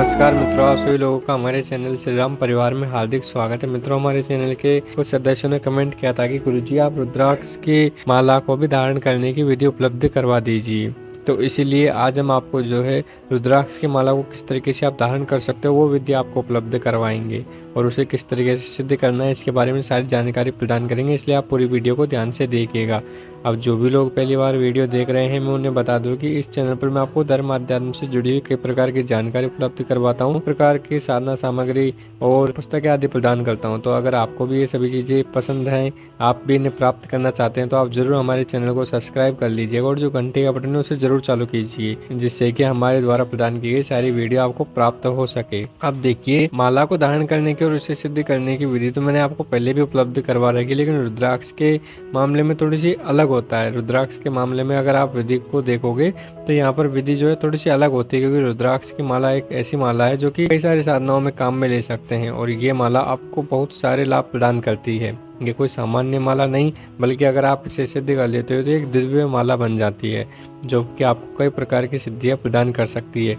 नमस्कार मित्रों, आप सभी लोगों का हमारे चैनल श्री राम परिवार में हार्दिक स्वागत है। मित्रों, हमारे चैनल के कुछ सदस्यों ने कमेंट किया था कि गुरुजी आप रुद्राक्ष की माला को भी धारण करने की विधि उपलब्ध करवा दीजिए। तो इसीलिए आज हम आपको जो है रुद्राक्ष की माला को किस तरीके से आप धारण कर सकते हो वो विधि आपको उपलब्ध करवाएंगे और उसे किस तरीके से सिद्ध करना है इसके बारे में सारी जानकारी प्रदान करेंगे। इसलिए आप पूरी वीडियो को ध्यान से देखिएगा। अब जो भी लोग पहली बार वीडियो देख रहे हैं, मैं उन्हें बता दूं कि इस चैनल पर मैं आपको धर्म अध्यात्म से जुड़ी हुई कई प्रकार की जानकारी उपलब्ध करवाता हूं, प्रकार की साधना सामग्री और पुस्तकें आदि प्रदान करता हूं। तो अगर आपको भी ये सभी चीज़ें पसंद हैं, आप भी इन्हें प्राप्त करना चाहते हैं, तो आप जरूर हमारे चैनल को सब्सक्राइब कर लीजिएगा और जो घंटे का बटन है उसे जरूर चालू कीजिए, जिससे कि हमारे द्वारा प्रदान की गई सारी वीडियो आपको प्राप्त हो सके। अब देखिए, माला को धारण करने की और उसे सिद्ध करने की विधि तो मैंने आपको पहले भी उपलब्ध करवा रखी, लेकिन रुद्राक्ष के मामले में थोड़ी सी अलग होता है। रुद्राक्ष के मामले में अगर आप विधि को देखोगे तो यहाँ पर विधि जो है थोड़ी सी अलग होती है, क्योंकि रुद्राक्ष की माला एक ऐसी माला है जो कि कई सारी साधनाओं में काम में ले सकते हैं और ये माला आपको बहुत सारे लाभ प्रदान करती है। ये कोई सामान्य माला नहीं, बल्कि अगर आप इसे सिद्ध कर लेते हो तो एक दिव्य माला बन जाती है जो कि आपको कई प्रकार की सिद्धियाँ प्रदान कर सकती है।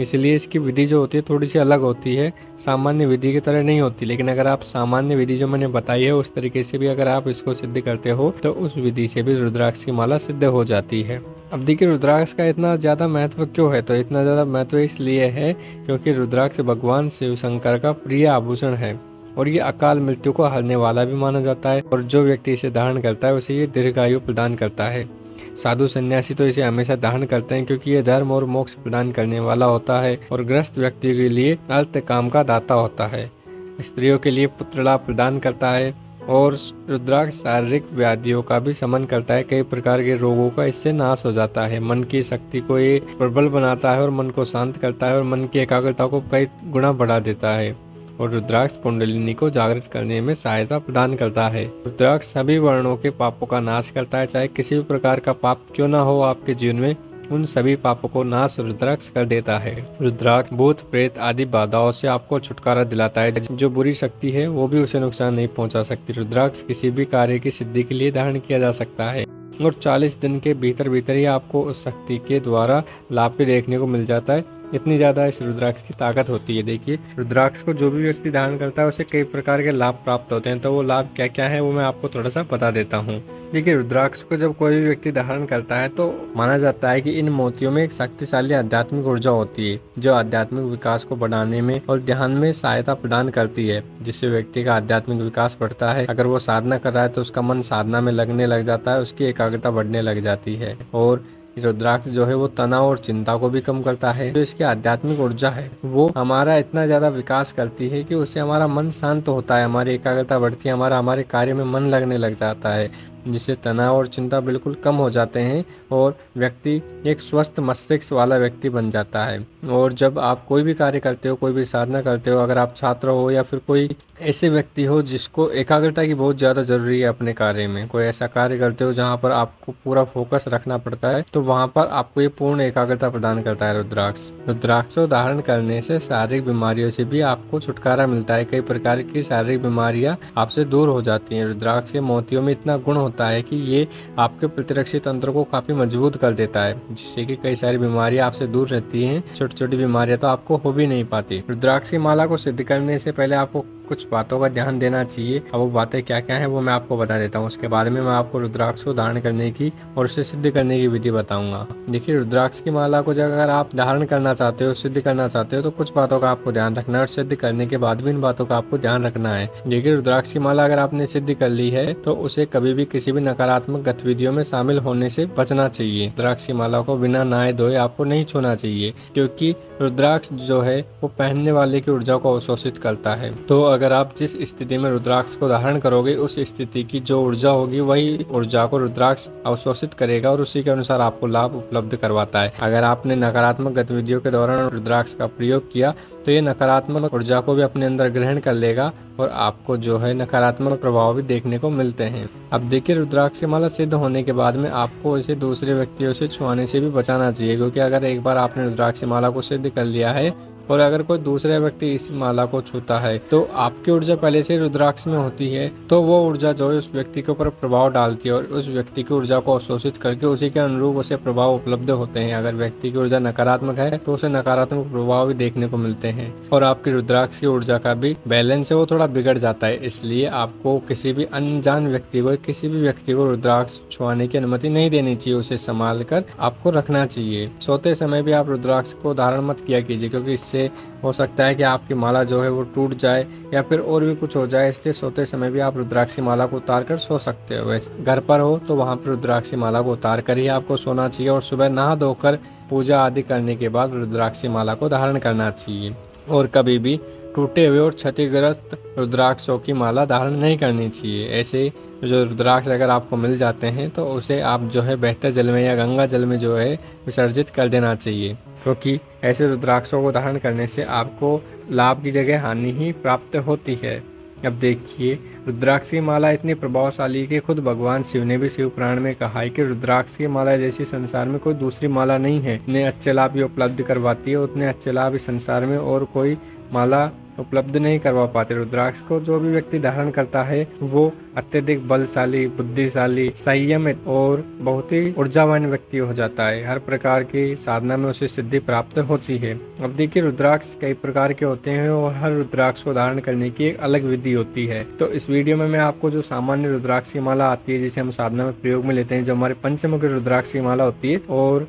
इसलिए इसकी विधि जो होती है थोड़ी सी अलग होती है, सामान्य विधि की तरह नहीं होती। लेकिन अगर आप सामान्य विधि जो मैंने बताई है उस तरीके से भी अगर आप इसको सिद्ध करते हो तो उस विधि से भी रुद्राक्ष की माला सिद्ध हो जाती है। अब देखिए, रुद्राक्ष का इतना ज़्यादा महत्व क्यों है? तो इतना ज़्यादा महत्व इसलिए है क्योंकि रुद्राक्ष भगवान शिव शंकर का प्रिय आभूषण है और ये अकाल मृत्यु को हरने वाला भी माना जाता है और जो व्यक्ति इसे धारण करता है उसे ये दीर्घायु प्रदान करता है। साधु सन्यासी तो इसे हमेशा धारण करते हैं क्योंकि ये धर्म और मोक्ष प्रदान करने वाला होता है और ग्रस्त व्यक्ति के लिए अर्थ काम का दाता होता है। स्त्रियों के लिए पुत्र लाभ प्रदान करता है और रुद्राक्ष शारीरिक व्याधियों का भी शमन करता है। कई प्रकार के रोगों का इससे नाश हो जाता है। मन की शक्ति को ये प्रबल बनाता है और मन को शांत करता है और मन की एकाग्रता को कई गुना बढ़ा देता है और रुद्राक्ष कुंडलिनी को जागृत करने में सहायता प्रदान करता है। रुद्राक्ष सभी वर्णों के पापों का नाश करता है। चाहे किसी भी प्रकार का पाप क्यों ना हो आपके जीवन में, उन सभी पापों को नाश रुद्राक्ष कर देता है। रुद्राक्ष भूत प्रेत आदि बाधाओं से आपको छुटकारा दिलाता है। जो बुरी शक्ति है वो भी उसे नुकसान नहीं पहुंचा सकती। रुद्राक्ष किसी भी कार्य की सिद्धि के लिए धारण किया जा सकता है और 40 दिन के भीतर भीतर ही आपको उस शक्ति के द्वारा लाभ भी देखने को मिल जाता है। इतनी ज़्यादा इस रुद्राक्ष की ताकत होती है। देखिए, रुद्राक्ष को जो भी व्यक्ति धारण करता है उसे कई प्रकार के लाभ प्राप्त होते हैं। तो वो लाभ क्या क्या है वो मैं आपको थोड़ा सा बता देता हूँ। देखिए, रुद्राक्ष को जब कोई भी व्यक्ति धारण करता है तो माना जाता है कि इन मोतियों में एक शक्तिशाली आध्यात्मिक ऊर्जा होती है जो आध्यात्मिक विकास को बढ़ाने में और ध्यान में सहायता प्रदान करती है, जिससे व्यक्ति का आध्यात्मिक विकास बढ़ता है। अगर वो साधना कर रहा है तो उसका मन साधना में लगने लग जाता है, उसकी एकाग्रता बढ़ने लग जाती है और रुद्राक्ष जो है वो तनाव और चिंता को भी कम करता है। जो इसकी आध्यात्मिक ऊर्जा है वो हमारा इतना ज्यादा विकास करती है कि उससे हमारा मन शांत होता है, हमारी एकाग्रता बढ़ती है, हमारे कार्य में मन लगने लग जाता है, जिससे तनाव और चिंता बिल्कुल कम हो जाते हैं और व्यक्ति एक स्वस्थ मस्तिष्क वाला व्यक्ति बन जाता है। और जब आप कोई भी कार्य करते हो, कोई भी साधना करते हो, अगर आप छात्र हो या फिर कोई ऐसे व्यक्ति हो जिसको एकाग्रता की बहुत ज़्यादा जरूरी है अपने कार्य में, कोई ऐसा कार्य करते हो जहाँ पर आपको पूरा फोकस रखना पड़ता है, तो वहाँ पर आपको ये पूर्ण एकाग्रता प्रदान करता है रुद्राक्ष। रुद्राक्ष को धारण करने से शारीरिक बीमारियों से भी आपको छुटकारा मिलता है। कई प्रकार की शारीरिक बीमारियाँ आपसे दूर हो जाती हैं। रुद्राक्ष के मोतियों में इतना गुण होता है कि ये आपके प्रतिरक्षी तंत्र को काफी मजबूत कर देता है, जिससे कि कई सारी बीमारियां आपसे दूर रहती हैं। छोटी छोटी बीमारियां तो आपको हो भी नहीं पाती। रुद्राक्ष की माला को सिद्ध करने से पहले आपको कुछ बातों का ध्यान देना चाहिए। अब वो बातें क्या क्या हैं वो मैं आपको बता देता हूँ। उसके बाद में मैं आपको रुद्राक्ष को धारण करने की और उसे सिद्ध करने की विधि बताऊंगा। देखिए, रुद्राक्ष की माला को जब अगर आप धारण करना चाहते हो, सिद्ध करना चाहते हो, तो कुछ बातों का आपको ध्यान रखना है और सिद्ध करने के बाद भी इन बातों का आपको ध्यान रखना है। देखिए, रुद्राक्ष की माला अगर आपने सिद्ध कर ली है तो उसे कभी भी किसी भी नकारात्मक गतिविधियों में शामिल होने से बचना चाहिए। रुद्राक्ष की माला को बिना नहाए धोए आपको नहीं छूना चाहिए, क्योंकि रुद्राक्ष जो है वो पहनने वाले की ऊर्जा को अवशोषित करता है। तो अगर आप जिस स्थिति में रुद्राक्ष को धारण करोगे, उस स्थिति की जो ऊर्जा होगी वही ऊर्जा को रुद्राक्ष अवशोषित करेगा और उसी के अनुसार आपको लाभ उपलब्ध करवाता है। अगर आपने नकारात्मक गतिविधियों के दौरान रुद्राक्ष का प्रयोग किया तो ये नकारात्मक ऊर्जा को भी अपने अंदर ग्रहण कर लेगा और आपको जो है नकारात्मक प्रभाव भी देखने को मिलते हैं। अब देखिए, रुद्राक्ष की माला सिद्ध होने के बाद में आपको इसे दूसरे व्यक्तियों से छुआने से भी बचाना चाहिए, क्योंकि अगर एक बार आपने रुद्राक्ष की माला को सिद्ध कर लिया है और अगर कोई दूसरा व्यक्ति इस माला को छूता है तो आपकी ऊर्जा पहले से रुद्राक्ष में होती है, तो वो ऊर्जा जो है उस व्यक्ति के ऊपर प्रभाव डालती है और उस व्यक्ति की ऊर्जा को अवशोषित करके उसी के अनुरूप उसे प्रभाव उपलब्ध होते हैं। अगर व्यक्ति की ऊर्जा नकारात्मक है तो उसे नकारात्मक प्रभाव भी देखने को मिलते हैं और आपकी रुद्राक्ष की ऊर्जा का भी बैलेंस है वो थोड़ा बिगड़ जाता है। इसलिए आपको किसी भी अनजान व्यक्ति को, किसी भी व्यक्ति को रुद्राक्ष छुआने की अनुमति नहीं देनी चाहिए। उसे संभाल कर आपको रखना चाहिए। सोते समय भी आप रुद्राक्ष को धारण मत किया कीजिए, क्योंकि इससे हो सकता है कि आपकी माला जो है वो टूट जाए या फिर और भी कुछ हो जाए। इसलिए सोते समय भी आप रुद्राक्ष माला को उतार कर सो सकते हो। वैसे घर पर हो तो वहाँ पर रुद्राक्ष माला को उतार कर ही आपको सोना चाहिए और सुबह नहा धोकर पूजा आदि करने के बाद रुद्राक्ष माला को धारण करना चाहिए। और कभी भी टूटे हुए और क्षतिग्रस्त रुद्राक्षों की माला धारण नहीं करनी चाहिए। ऐसे जो रुद्राक्ष अगर आपको मिल जाते हैं तो उसे आप जो है बहते जल में या गंगा जल में जो है विसर्जित कर देना चाहिए, क्योंकि ऐसे रुद्राक्षों को धारण करने से आपको लाभ की जगह हानि ही प्राप्त होती है। अब देखिए, रुद्राक्ष की माला इतनी प्रभावशाली है कि खुद भगवान शिव ने भी शिव पुराण में कहा है कि रुद्राक्ष की माला जैसी संसार में कोई दूसरी माला नहीं है। इतने अच्छे लाभ ये उपलब्ध करवाती है, उतने अच्छे लाभ इस संसार में और कोई माला उपलब्ध नहीं करवा पाते। रुद्राक्ष को जो भी व्यक्ति धारण करता है वो अत्यधिक बलशाली, बुद्धिशाली, संयमित और बहुत ही ऊर्जावान व्यक्ति हो जाता है। हर प्रकार की साधना में उसे सिद्धि प्राप्त होती है। अब देखिए, रुद्राक्ष कई प्रकार के होते हैं और हर रुद्राक्ष को धारण करने की एक अलग विधि होती है। तो इस वीडियो में मैं आपको जो सामान्य रुद्राक्ष की माला आती है, जिसे हम साधना में प्रयोग में लेते हैं, जो हमारे पंचमुखी रुद्राक्ष की माला होती है, और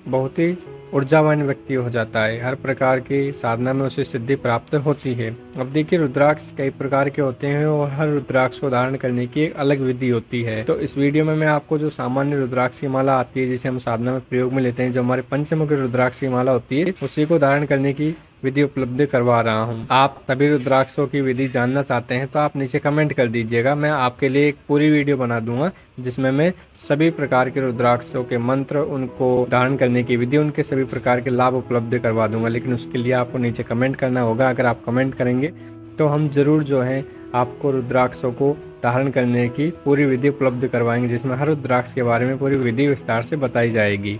बहुत ही ऊर्जावान व्यक्ति हो जाता है। हर प्रकार की साधना में उसे सिद्धि प्राप्त होती है। अब देखिए, रुद्राक्ष कई प्रकार के होते हैं और हर रुद्राक्ष को धारण करने की एक अलग विधि होती है। तो इस वीडियो में मैं आपको जो सामान्य रुद्राक्ष की माला आती है, जिसे हम साधना में प्रयोग में लेते हैं, जो हमारे पंचमुखी रुद्राक्ष की माला होती है, उसी को धारण करने की विधि उपलब्ध करवा रहा हूँ। आप सभी रुद्राक्षों की विधि जानना चाहते हैं तो आप नीचे कमेंट कर दीजिएगा। मैं आपके लिए एक पूरी वीडियो बना दूंगा जिसमें मैं सभी प्रकार के रुद्राक्षों के मंत्र, उनको धारण करने की विधि, उनके सभी प्रकार के लाभ उपलब्ध करवा दूंगा। लेकिन उसके लिए आपको नीचे कमेंट करना होगा। अगर आप कमेंट करेंगे तो हम जरूर जो है आपको रुद्राक्षों को धारण करने की पूरी विधि उपलब्ध करवाएंगे, जिसमें हर रुद्राक्ष के बारे में पूरी विधि विस्तार से बताई जाएगी।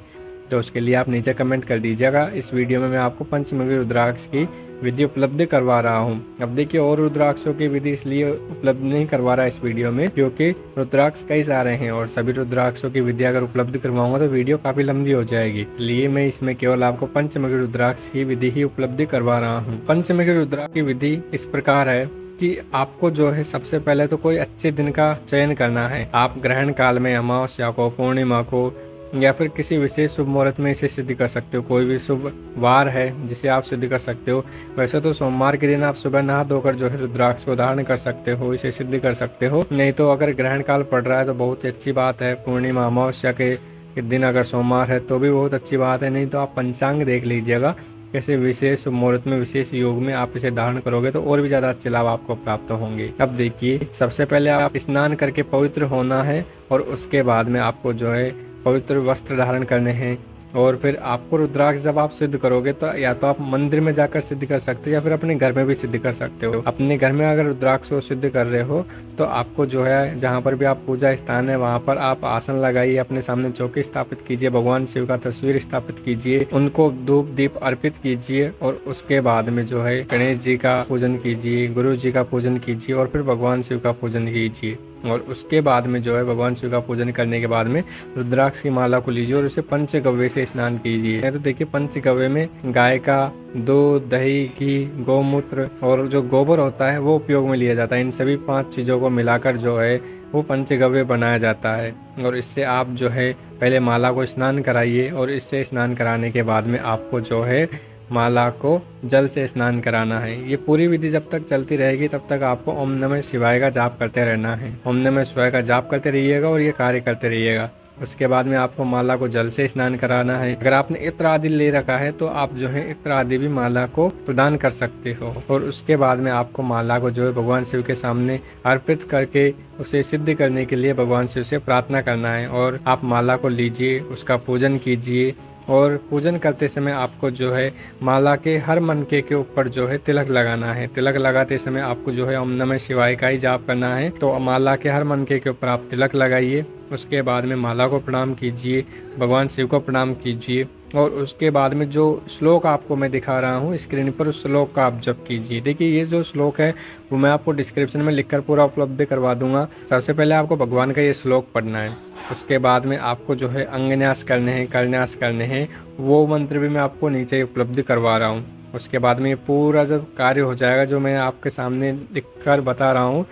तो उसके लिए आप नीचे कमेंट कर दीजिएगा। इस वीडियो में मैं आपको पंचमुखी रुद्राक्ष की विधि उपलब्ध करवा रहा हूं। अब देखिए, और रुद्राक्षों की विधि इसलिए उपलब्ध नहीं करवा रहा इस वीडियो में क्योंकि रुद्राक्ष कई सारे हैं और सभी रुद्राक्षों की विधि अगर उपलब्ध करवाऊंगा तो वीडियो काफी लंबी हो जाएगी। इसलिए मैं इसमें केवल आपको पंचमुखी रुद्राक्ष की विधि ही उपलब्ध करवा रहा हूँ। पंचमुखी रुद्राक्ष की विधि इस प्रकार है कि आपको जो है सबसे पहले तो कोई अच्छे दिन का चयन करना है। आप ग्रहण काल में, अमावस्या को, पूर्णिमा को या फिर किसी विशेष शुभ मुहूर्त में इसे सिद्ध कर सकते हो। कोई भी शुभ वार है जिसे आप सिद्ध कर सकते हो। वैसे तो सोमवार के दिन आप सुबह नहा धोकर जो है रुद्राक्ष को धारण कर सकते हो, इसे सिद्ध कर सकते हो। नहीं तो अगर ग्रहण काल पड़ रहा है तो बहुत ही अच्छी बात है। पूर्णिमा, अमावस्या के दिन अगर सोमवार है तो भी बहुत अच्छी बात है। नहीं तो आप पंचांग देख लीजिएगा, कैसे विशेष मुहूर्त में, विशेष योग में आप इसे धारण करोगे तो और भी ज्यादा अच्छे लाभ आपको प्राप्त होंगे। अब देखिए, सबसे पहले आप स्नान करके पवित्र होना है और उसके बाद में आपको जो है पवित्र वस्त्र धारण करने हैं। और फिर आपको रुद्राक्ष जब आप सिद्ध करोगे तो या तो आप मंदिर में जाकर सिद्ध कर सकते हो या फिर अपने घर में भी सिद्ध कर सकते हो। अपने घर में अगर रुद्राक्ष को सिद्ध कर रहे हो तो आपको जो है जहाँ पर भी आप पूजा स्थान है वहाँ पर आप आसन लगाइए, अपने सामने चौकी स्थापित कीजिए, भगवान शिव का तस्वीर स्थापित कीजिए, उनको धूप दीप अर्पित कीजिए और उसके बाद में जो है गणेश जी का पूजन कीजिए, गुरु जी का पूजन कीजिए और फिर भगवान शिव का पूजन कीजिए। और उसके बाद में जो है भगवान शिव का पूजन करने के बाद में रुद्राक्ष की माला को लीजिए और उसे पंचगव्य से स्नान कीजिए। तो देखिए, पंचगव्य में गाय का दूध, दही, घी, गौमूत्र और जो गोबर होता है वो उपयोग में लिया जाता है। इन सभी 5 चीज़ों को मिलाकर जो है वो पंचगव्य बनाया जाता है। और इससे आप जो है पहले माला को स्नान कराइए और इससे स्नान कराने के बाद में आपको जो है माला को जल से स्नान कराना है। ये पूरी विधि जब तक चलती रहेगी तब तक आपको ओम नमः शिवाय का जाप करते रहना है। ओम नमः शिवाय का जाप करते रहिएगा और ये कार्य करते रहिएगा। उसके बाद में आपको माला को जल से स्नान कराना है। अगर आपने इत्र आदि ले रखा है तो आप जो है इत्र आदि भी माला को प्रदान कर सकते हो। और उसके बाद में आपको माला को जो है भगवान शिव के सामने अर्पित करके उसे सिद्ध करने के लिए भगवान शिव से प्रार्थना करना है। और आप माला को लीजिए, उसका पूजन कीजिए और पूजन करते समय आपको जो है माला के हर मनके के ऊपर जो है तिलक लगाना है। तिलक लगाते समय आपको जो है ओम नमः शिवाय का ही जाप करना है। तो माला के हर मनके के ऊपर आप तिलक लगाइए। उसके बाद में माला को प्रणाम कीजिए, भगवान शिव को प्रणाम कीजिए और उसके बाद में जो श्लोक आपको मैं दिखा रहा हूँ स्क्रीन पर, उस श्लोक का आप जप कीजिए। देखिए ये जो श्लोक है वो मैं आपको डिस्क्रिप्शन में लिखकर पूरा उपलब्ध करवा दूंगा। सबसे पहले आपको भगवान का ये श्लोक पढ़ना है, उसके बाद में आपको जो है अंगन्यास करने हैं, करन्यास करने हैं, वो मंत्र भी मैं आपको नीचे उपलब्ध करवा रहा हूँ। उसके बाद में ये पूरा जब कार्य हो जाएगा जो मैं आपके सामने लिख कर बता रहा हूँ,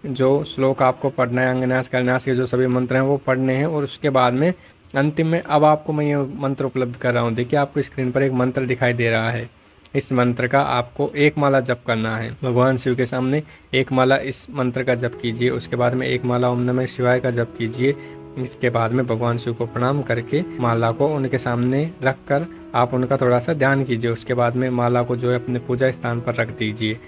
जो श्लोक आपको पढ़ना है, अंगन्यास करन्यास के जो सभी मंत्र हैं वो पढ़ने हैं। और उसके बाद में अंतिम में अब आपको मैं ये मंत्र उपलब्ध कर रहा हूँ। देखिए आपको स्क्रीन पर एक मंत्र दिखाई दे रहा है, इस मंत्र का आपको एक माला जप करना है। भगवान शिव के सामने एक माला इस मंत्र का जप कीजिए। उसके बाद में एक माला ओम नमः शिवाय का जप कीजिए। इसके बाद में भगवान शिव को प्रणाम करके माला को उनके सामने रख कर आप उनका थोड़ा सा ध्यान कीजिए। उसके बाद में माला को जो है अपने पूजा स्थान पर रख दीजिए।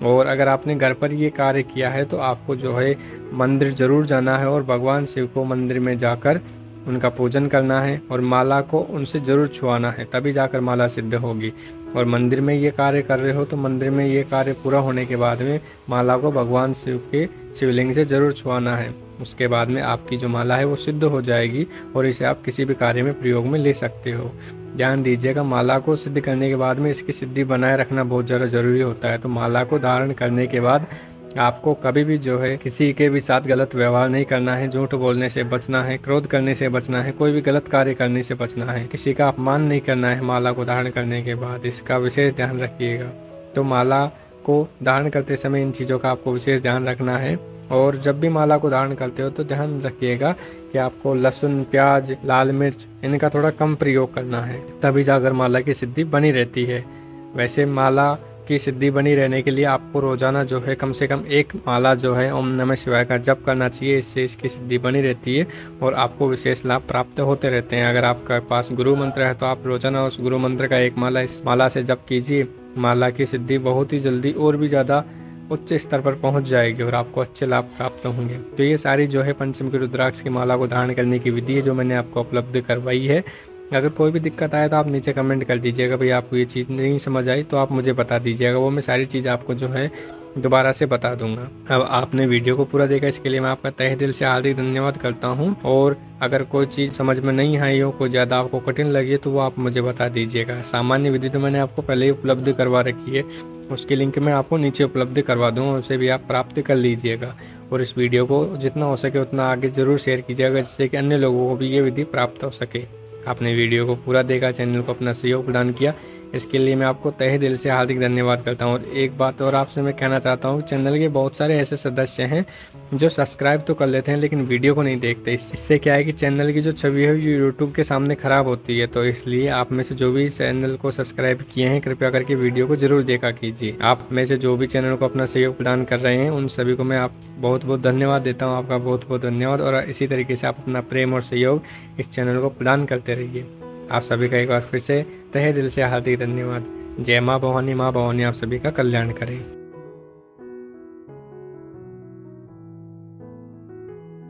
और अगर आपने घर पर ये कार्य किया है तो आपको जो है मंदिर ज़रूर जाना है और भगवान शिव को मंदिर में जाकर उनका पूजन करना है और माला को उनसे ज़रूर छुआना है, तभी जाकर माला सिद्ध होगी। और मंदिर में ये कार्य कर रहे हो तो मंदिर में ये कार्य पूरा होने के बाद में माला को भगवान शिव के शिवलिंग से ज़रूर छुआना है। उसके बाद में आपकी जो माला है वो सिद्ध हो जाएगी और इसे आप किसी भी कार्य में प्रयोग में ले सकते हो। ध्यान दीजिएगा, माला को सिद्ध करने के बाद में इसकी सिद्धि बनाए रखना बहुत ज़्यादा ज़रूरी होता है। तो माला को धारण करने के बाद आपको कभी भी जो है किसी के भी साथ गलत व्यवहार नहीं करना है, झूठ बोलने से बचना है, क्रोध करने से बचना है, कोई भी गलत कार्य करने से बचना है, किसी का अपमान नहीं करना है माला को धारण करने के बाद। इसका विशेष ध्यान रखिएगा। तो माला को धारण करते समय इन चीज़ों का आपको विशेष ध्यान रखना है। और जब भी माला को धारण करते हो तो ध्यान रखिएगा कि आपको लहसुन, प्याज, लाल मिर्च इनका थोड़ा कम प्रयोग करना है, तभी जाकर माला की सिद्धि बनी रहती है। वैसे माला की सिद्धि बनी रहने के लिए आपको रोजाना जो है कम से कम एक माला जो है ओम नमः शिवाय का जप करना चाहिए। इससे इसकी सिद्धि बनी रहती है और आपको विशेष लाभ प्राप्त होते रहते हैं। अगर आपके पास गुरु मंत्र है तो आप रोजाना उस गुरु मंत्र का एक माला इस माला से जप कीजिए। माला की सिद्धि बहुत ही जल्दी और भी ज़्यादा उच्च स्तर पर पहुंच जाएगी और आपको अच्छे लाभ प्राप्त होंगे। तो ये सारी जो है पंचमुखी रुद्राक्ष की माला को धारण करने की विधि है जो मैंने आपको उपलब्ध करवाई है। अगर कोई भी दिक्कत आए तो आप नीचे कमेंट कर दीजिएगा, भाई आपको ये चीज़ नहीं समझ आई तो आप मुझे बता दीजिएगा, वो मैं सारी चीज़ आपको जो है दोबारा से बता दूंगा। अब आपने वीडियो को पूरा देखा, इसके लिए मैं आपका तहे दिल से हार्दिक धन्यवाद करता हूं। और अगर कोई चीज़ समझ में नहीं आई हो, कोई ज़्यादा आपको कठिन लगी तो वो आप मुझे बता दीजिएगा। सामान्य विधि तो मैंने आपको पहले ही उपलब्ध करवा रखी है, उसकी लिंक मैं आपको नीचे उपलब्ध करवा दूँगा, उसे भी आप प्राप्त कर लीजिएगा। और इस वीडियो को जितना हो सके उतना आगे ज़रूर शेयर कीजिएगा, जिससे कि अन्य लोगों को भी ये विधि प्राप्त हो सके। आपने वीडियो को पूरा देखा, चैनल को अपना सहयोग प्रदान किया, इसके लिए मैं आपको तहे दिल से हार्दिक धन्यवाद करता हूँ। और एक बात और आपसे मैं कहना चाहता हूँ, चैनल के बहुत सारे ऐसे सदस्य हैं जो सब्सक्राइब तो कर लेते हैं लेकिन वीडियो को नहीं देखते। इससे क्या है कि चैनल की जो छवि है ये यूट्यूब के सामने ख़राब होती है। तो इसलिए आप में से जो भी चैनल को सब्सक्राइब किए हैं कृपया करके वीडियो को जरूर देखा कीजिए। आप में से जो भी चैनल को अपना सहयोग प्रदान कर रहे हैं उन सभी को मैं आप बहुत बहुत धन्यवाद देता हूँ। आपका बहुत बहुत धन्यवाद। और इसी तरीके से आप अपना प्रेम और सहयोग इस चैनल को प्रदान करते रहिए। आप सभी का एक बार फिर से तहे दिल से हार्दिक धन्यवाद। जय माँ भवानी, माँ भवानी आप सभी का कल्याण करे।